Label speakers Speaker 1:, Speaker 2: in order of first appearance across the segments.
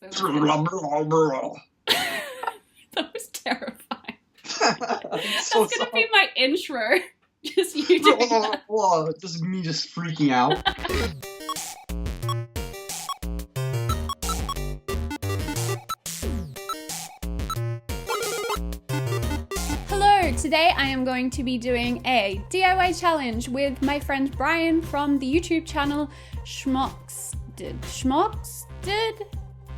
Speaker 1: So that was terrifying. That's
Speaker 2: so
Speaker 1: gonna be my intro. Just you doing that.
Speaker 2: Just me just freaking out.
Speaker 1: Hello, today I am going to be doing a DIY challenge with my friend Bryan from the YouTube channel Shmoxd. Shmoxd?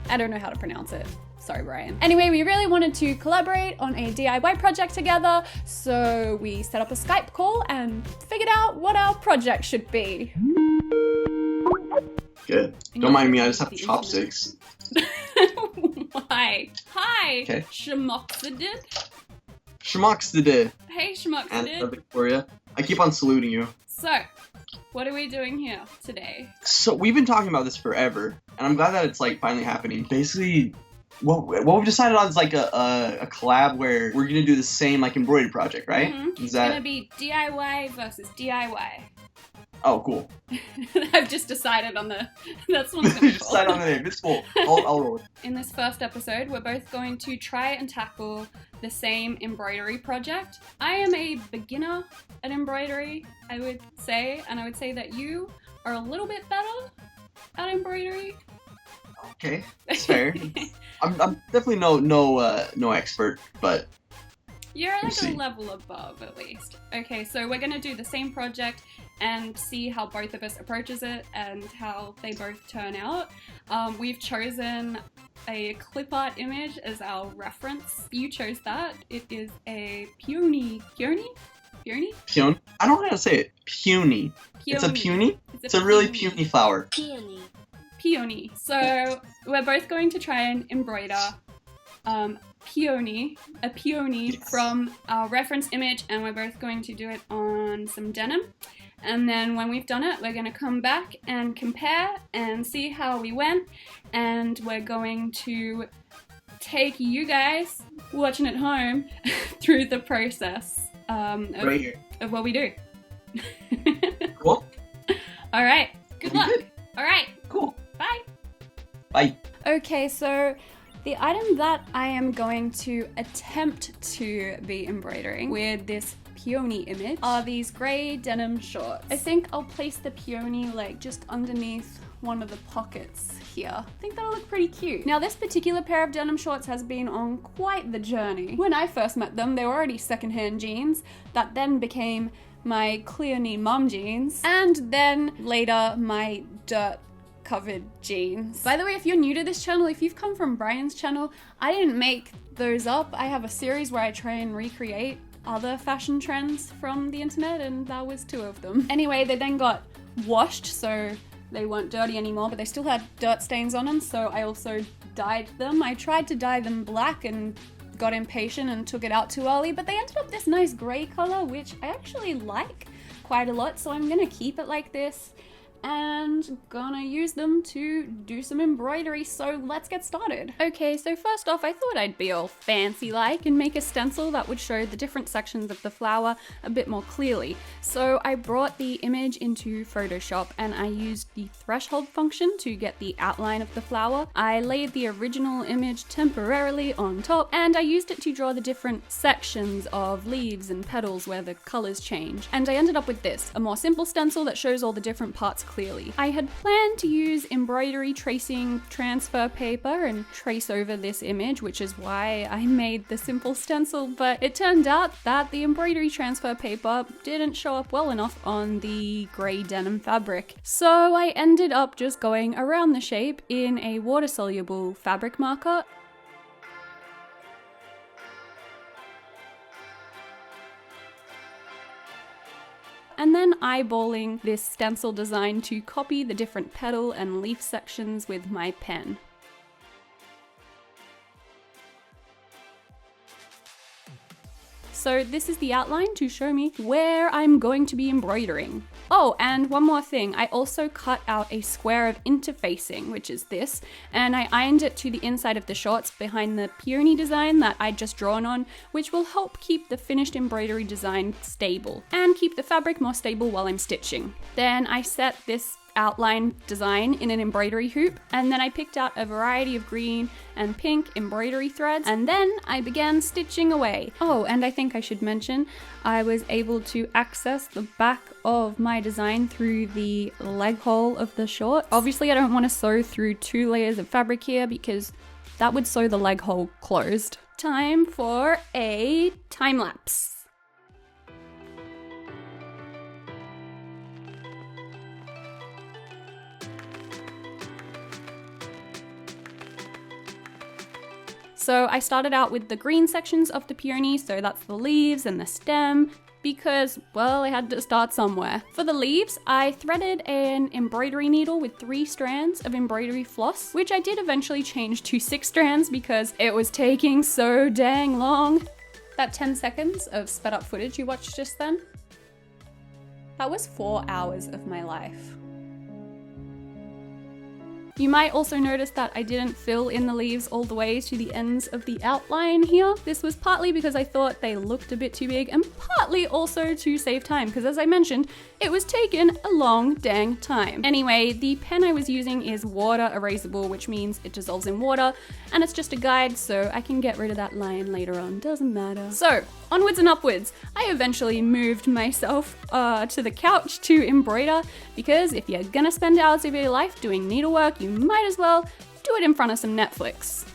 Speaker 1: I don't know how to pronounce it. Sorry, Bryan. Anyway, we really wanted to collaborate on a DIY project together, so we set up a Skype call and figured out what our project should be.
Speaker 2: Good. Don't mind me, I just have chopsticks.
Speaker 1: Why? Hi,
Speaker 2: Okay.
Speaker 1: Shmoxd.
Speaker 2: Shmoxd.
Speaker 1: Hey, Shmoxd.
Speaker 2: Annika, Victoria. I keep on saluting you.
Speaker 1: So, what are we doing here today?
Speaker 2: So we've been talking about this forever, and I'm glad that it's like finally happening. Basically, what we've decided on is like a collab where we're gonna do the same like embroidery project, right?
Speaker 1: Mm-hmm.
Speaker 2: Is that...
Speaker 1: It's gonna be DIY versus DIY.
Speaker 2: Oh, cool.
Speaker 1: I've just decided on the... That's one
Speaker 2: You
Speaker 1: simple.
Speaker 2: decided on the name. It's cool. I'll roll it.
Speaker 1: In this first episode, we're both going to try and tackle the same embroidery project. I am a beginner at embroidery, I would say, and I would say that you are a little bit better at embroidery.
Speaker 2: Okay, that's fair. I'm definitely no expert, but
Speaker 1: You're like
Speaker 2: see.
Speaker 1: a level above, at least. Okay, so we're gonna do the same project and see how both of us approaches it and how they both turn out. We've chosen a clip art image as our reference. You chose that. It is a peony?
Speaker 2: Peony? I don't know how to say it. Peony. It's a peony? It's a really puny flower.
Speaker 1: Peony. So we're both going to try and embroider a peony
Speaker 2: Yes.
Speaker 1: from our reference image, and we're both going to do it on some denim. And then when we've done it, we're going to come back and compare and see how we went. And we're going to take you guys watching at home through the process
Speaker 2: Right here.
Speaker 1: of what we do.
Speaker 2: Cool.
Speaker 1: All right. Good luck.
Speaker 2: Good.
Speaker 1: All right.
Speaker 2: Cool.
Speaker 1: Bye.
Speaker 2: Bye.
Speaker 1: Okay, so the item that I am going to attempt to be embroidering with this peony image are these grey denim shorts. I think I'll place the peony like just underneath one of the pockets here. I think that'll look pretty cute. Now this particular pair of denim shorts has been on quite the journey. When I first met them, they were already secondhand jeans that then became my clear knee mom jeans, and then later my dirt covered jeans. By the way, if you're new to this channel, if you've come from Bryan's channel, I didn't make those up. I have a series where I try and recreate other fashion trends from the internet, and that was 2 of them. Anyway, they then got washed, so they weren't dirty anymore, but they still had dirt stains on them, so I also dyed them. I tried to dye them black and got impatient and took it out too early, but they ended up this nice grey color, which I actually like quite a lot, so I'm gonna keep it like this and gonna use them to do some embroidery, so let's get started. Okay, so first off, I thought I'd be all fancy like and make a stencil that would show the different sections of the flower a bit more clearly. So I brought the image into Photoshop and I used the threshold function to get the outline of the flower. I laid the original image temporarily on top and I used it to draw the different sections of leaves and petals where the colors change. And I ended up with this, a more simple stencil that shows all the different parts clearly. I had planned to use embroidery tracing transfer paper and trace over this image, which is why I made the simple stencil, but it turned out that the embroidery transfer paper didn't show up well enough on the grey denim fabric. So I ended up just going around the shape in a water-soluble fabric marker. And then eyeballing this stencil design to copy the different petal and leaf sections with my pen. So this is the outline to show me where I'm going to be embroidering. Oh, and one more thing, I also cut out a square of interfacing, which is this, and I ironed it to the inside of the shorts behind the peony design that I'd just drawn on, which will help keep the finished embroidery design stable, and keep the fabric more stable while I'm stitching. Then I set this outline design in an embroidery hoop, and then I picked out a variety of green and pink embroidery threads, and then I began stitching away. Oh, and I think I should mention I was able to access the back of my design through the leg hole of the shorts. Obviously I don't want to sew through 2 layers of fabric here because that would sew the leg hole closed. Time for a time lapse. So I started out with the green sections of the peony, so that's the leaves and the stem, because, well, I had to start somewhere. For the leaves, I threaded an embroidery needle with 3 strands of embroidery floss, which I did eventually change to 6 strands because it was taking so dang long. That 10 seconds of sped up footage you watched just then, that was 4 hours of my life. You might also notice that I didn't fill in the leaves all the way to the ends of the outline here. This was partly because I thought they looked a bit too big, and partly also to save time, because as I mentioned, it was taking a long dang time. Anyway, the pen I was using is water erasable, which means it dissolves in water, and it's just a guide, so I can get rid of that line later on, doesn't matter. So, onwards and upwards, I eventually moved myself to the couch to embroider, because if you're gonna spend hours of your life doing needlework, you might as well do it in front of some Netflix.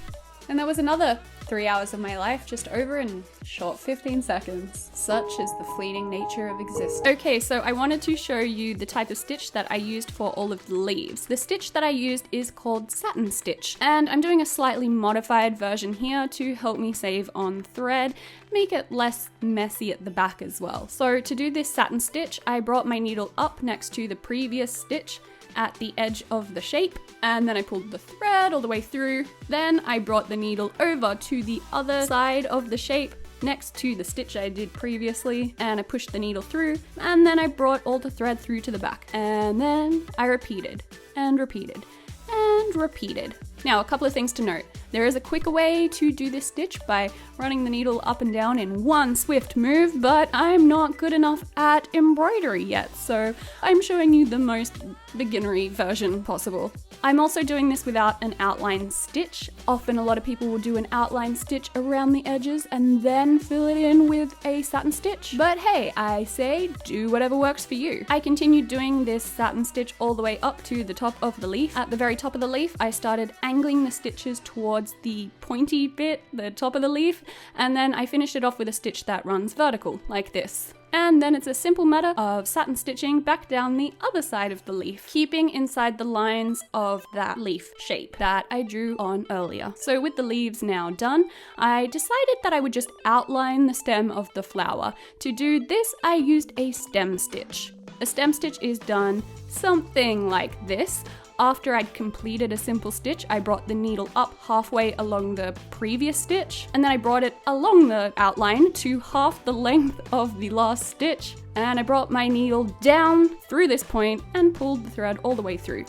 Speaker 1: And there was another 3 hours of my life just over in a short 15 seconds. Such is the fleeting nature of existence. Okay, so I wanted to show you the type of stitch that I used for all of the leaves. The stitch that I used is called satin stitch, and I'm doing a slightly modified version here to help me save on thread, make it less messy at the back as well. So to do this satin stitch, I brought my needle up next to the previous stitch at the edge of the shape, and then I pulled the thread all the way through. Then I brought the needle over to the other side of the shape next to the stitch I did previously, and I pushed the needle through, and then I brought all the thread through to the back, and then I repeated and repeated and repeated. Now, a couple of things to note. There is a quicker way to do this stitch by running the needle up and down in one swift move, but I'm not good enough at embroidery yet, so I'm showing you the most beginnery version possible. I'm also doing this without an outline stitch. Often a lot of people will do an outline stitch around the edges and then fill it in with a satin stitch. But hey, I say do whatever works for you. I continued doing this satin stitch all the way up to the top of the leaf. At the very top of the leaf, I started angling the stitches towards the pointy bit, the top of the leaf, and then I finished it off with a stitch that runs vertical, like this. And then it's a simple matter of satin stitching back down the other side of the leaf, keeping inside the lines of that leaf shape that I drew on earlier. So with the leaves now done, I decided that I would just outline the stem of the flower. To do this, I used a stem stitch. A stem stitch is done something like this. After I'd completed a simple stitch, I brought the needle up halfway along the previous stitch, and then I brought it along the outline to half the length of the last stitch, and I brought my needle down through this point and pulled the thread all the way through.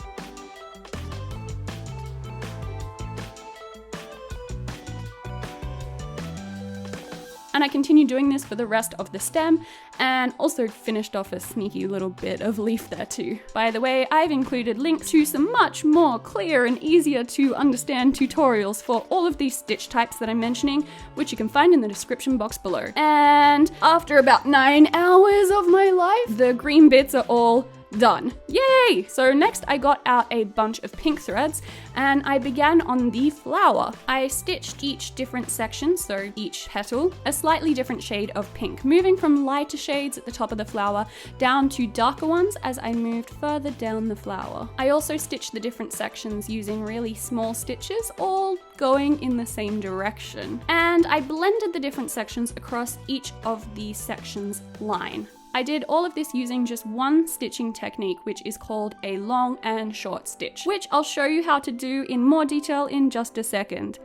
Speaker 1: And I continued doing this for the rest of the stem, and also finished off a sneaky little bit of leaf there too. By the way, I've included links to some much more clear and easier to understand tutorials for all of these stitch types that I'm mentioning, which you can find in the description box below. And after about 9 hours of my life, the green bits are all done. Yay! So next I got out a bunch of pink threads and I began on the flower. I stitched each different section, so each petal, a slightly different shade of pink, moving from lighter shades at the top of the flower down to darker ones as I moved further down the flower. I also stitched the different sections using really small stitches, all going in the same direction. And I blended the different sections across each of the sections' line. I did all of this using just one stitching technique, which is called a long and short stitch, which I'll show you how to do in more detail in just a second.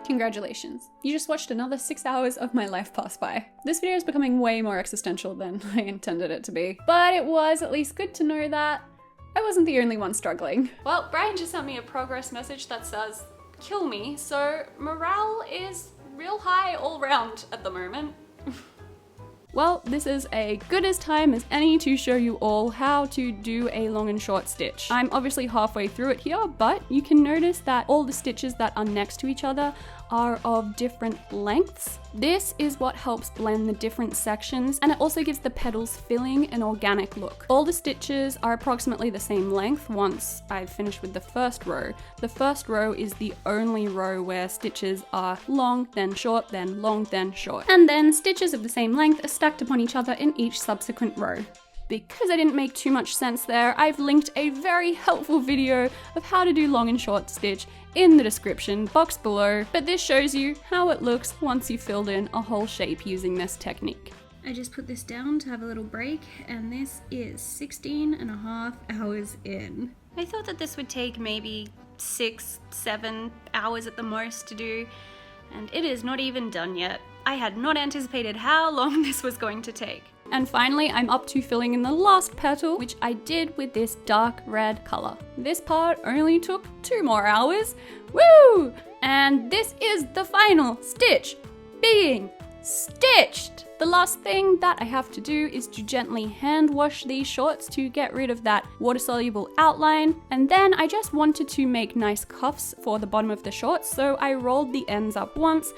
Speaker 1: Congratulations, you just watched another 6 hours of my life pass by. This video is becoming way more existential than I intended it to be, but it was at least good to know that I wasn't the only one struggling. Well, Bryan just sent me a progress message that says, kill me, so morale is real high all round at the moment. Well, this is a good as time as any to show you all how to do a long and short stitch. I'm obviously halfway through it here, but you can notice that all the stitches that are next to each other are of different lengths. This is what helps blend the different sections, and it also gives the petals filling an organic look. All the stitches are approximately the same length once I've finished with the first row. The first row is the only row where stitches are long, then short, then long, then short. And then stitches of the same length are stacked upon each other in each subsequent row. Because I didn't make too much sense there, I've linked a very helpful video of how to do long and short stitch in the description box below, but this shows you how it looks once you've filled in a whole shape using this technique. I just put this down to have a little break, and this is 16.5 hours in. I thought that this would take maybe 6-7 hours at the most to do, and it is not even done yet. I had not anticipated how long this was going to take. And finally, I'm up to filling in the last petal, which I did with this dark red color. This part only took 2 more hours. Woo! And this is the final stitch being stitched. The last thing that I have to do is to gently hand wash these shorts to get rid of that water-soluble outline. And then I just wanted to make nice cuffs for the bottom of the shorts, so I rolled the ends up once,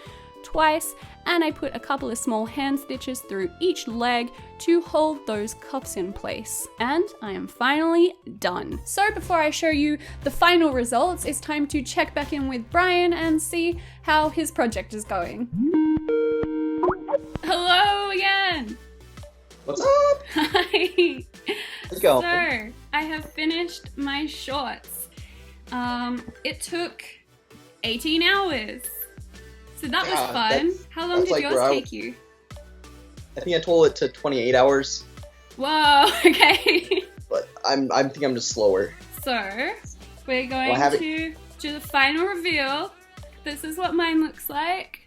Speaker 1: twice, and I put a couple of small hand stitches through each leg to hold those cuffs in place. And I am finally done. So before I show you the final results, it's time to check back in with Bryan and see how his project is going. Hello again!
Speaker 3: What's up?
Speaker 1: Hi!
Speaker 3: Let's go.
Speaker 1: So, I have finished my shorts. It took 18 hours. So that was fun. How long did yours take you?
Speaker 3: I think I told it to 28 hours.
Speaker 1: Whoa, okay.
Speaker 3: But I think I'm just slower.
Speaker 1: So, we're going to do the final reveal. This is what mine looks like.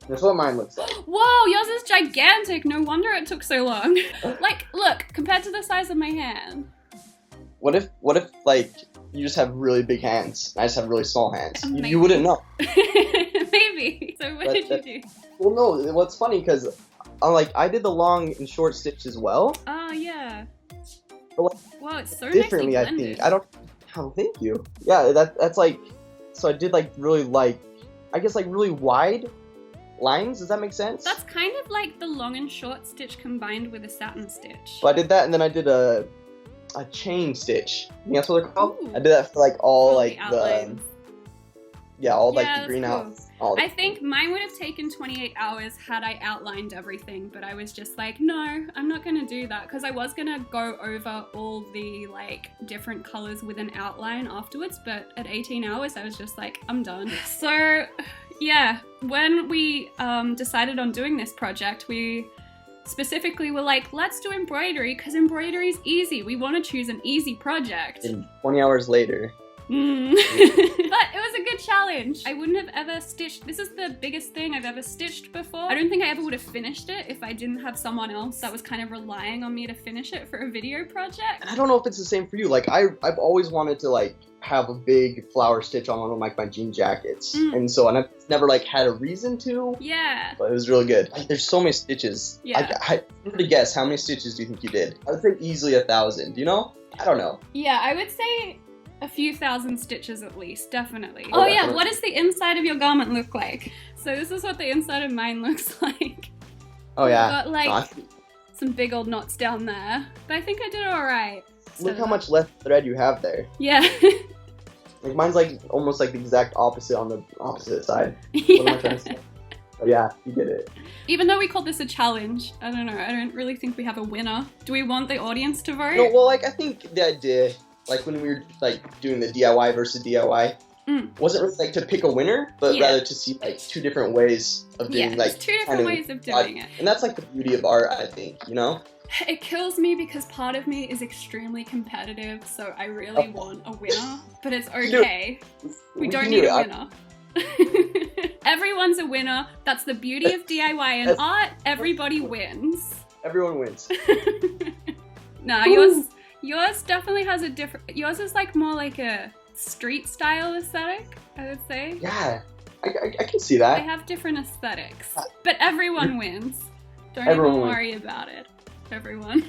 Speaker 3: That's what mine looks like.
Speaker 1: Whoa, yours is gigantic. No wonder it took so long. Like, look, compared to the size of my hand.
Speaker 3: What if like you just have really big hands? I just have really small hands. You wouldn't know.
Speaker 1: Maybe. So what did you do?
Speaker 3: Well, no. What's funny because I did the long and short stitch as well.
Speaker 1: Oh yeah.
Speaker 3: But like,
Speaker 1: wow, it's so
Speaker 3: differently.
Speaker 1: nicely
Speaker 3: I
Speaker 1: blended.
Speaker 3: think. Oh, thank you. Yeah, that's like. So I did like really I guess like really wide lines. Does that make sense?
Speaker 1: That's kind of like the long and short stitch combined with a satin stitch.
Speaker 3: So I did that, and then I did a chain stitch. You know that's what they're called?
Speaker 1: Ooh.
Speaker 3: I did that for like all like
Speaker 1: the outlines.
Speaker 3: like the green out.
Speaker 1: I think mine would have taken 28 hours had I outlined everything, but I was just like, no, I'm not gonna do that, because I was gonna go over all the like different colors with an outline afterwards, but at 18 hours I was just like, I'm done. So yeah, when we decided on doing this project, we specifically were like, let's do embroidery, because embroidery is easy. We want to choose an easy project.
Speaker 3: And 20 hours later.
Speaker 1: But it was a good challenge. I wouldn't have ever stitched. This is the biggest thing I've ever stitched before. I don't think I ever would have finished it if I didn't have someone else that was kind of relying on me to finish it for a video project.
Speaker 3: And I don't know if it's the same for you. Like I've always wanted to like have a big flower stitch on one of my jean jackets. And I've never like had a reason to.
Speaker 1: Yeah.
Speaker 3: But it was really good. Like, there's so many stitches.
Speaker 1: Yeah.
Speaker 3: I to guess, how many stitches do you think you did? I would say easily 1,000, you know? I don't know.
Speaker 1: Yeah, I would say a few thousand stitches at least, definitely.
Speaker 3: Oh,
Speaker 1: yeah,
Speaker 3: definitely.
Speaker 1: what does the inside of your garment look like? So this is what the inside of mine looks like.
Speaker 3: Oh yeah.
Speaker 1: Got like some big old knots down there, but I think I did alright.
Speaker 3: Look how much left thread you have there.
Speaker 1: Yeah.
Speaker 3: Like mine's like almost like the exact opposite on the opposite side.
Speaker 1: Yeah.
Speaker 3: What am I trying to say? But yeah, you did it.
Speaker 1: Even though we called this a challenge, I don't know, I don't really think we have a winner. Do we want the audience to vote?
Speaker 3: No, well, like I think the idea, like when we were like doing the DIY versus DIY, wasn't really like to pick a winner, but rather to see like two different ways of doing like
Speaker 1: two different ways of doing it.
Speaker 3: And that's like the beauty of art, I think, you know?
Speaker 1: It kills me because part of me is extremely competitive, so I really want a winner, but it's okay. We don't need a winner. Everyone's a winner. That's the beauty of DIY and art. Everybody wins.
Speaker 3: Everyone wins.
Speaker 1: Nah, yours definitely has a different. Yours is like more like a street style aesthetic, I would say.
Speaker 3: Yeah, I can see that.
Speaker 1: They have different aesthetics, but everyone wins. Don't
Speaker 3: Everyone
Speaker 1: even
Speaker 3: wins.
Speaker 1: worry about it. Everyone.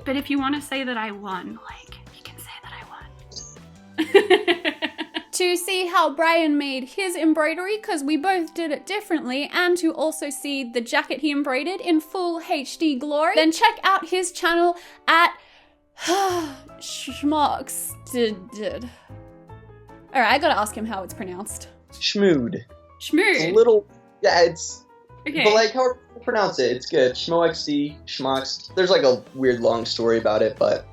Speaker 1: But if you want to say that I won, like, you can say that I won. To see how Bryan made his embroidery, because we both did it differently, and to also see the jacket he embroidered in full HD glory, then check out his channel at Shmoxd. Alright, I gotta ask him how it's pronounced.
Speaker 3: Shmood.
Speaker 1: Shmood.
Speaker 3: It's a little, yeah, it's,
Speaker 1: Okay.
Speaker 3: but like however you pronounce it, it's good. Shmoxd. There's like a weird long story about it, but.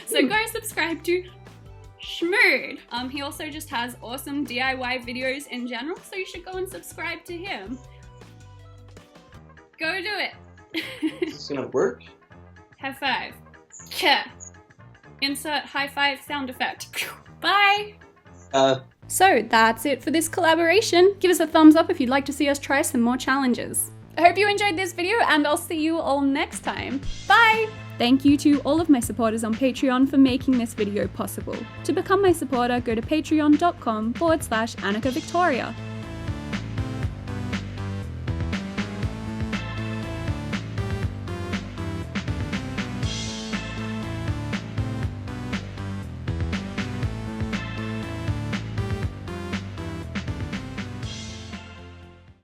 Speaker 1: So go subscribe to Shmoxd. He also just has awesome DIY videos in general, so you should go and subscribe to him. Go do it.
Speaker 3: Is this gonna work?
Speaker 1: High five. Yeah. Insert high five sound effect. Bye. So that's it for this collaboration. Give us a thumbs up if you'd like to see us try some more challenges. I hope you enjoyed this video, and I'll see you all next time. Bye! Thank you to all of my supporters on Patreon for making this video possible. To become my supporter, go to patreon.com/Annika Victoria.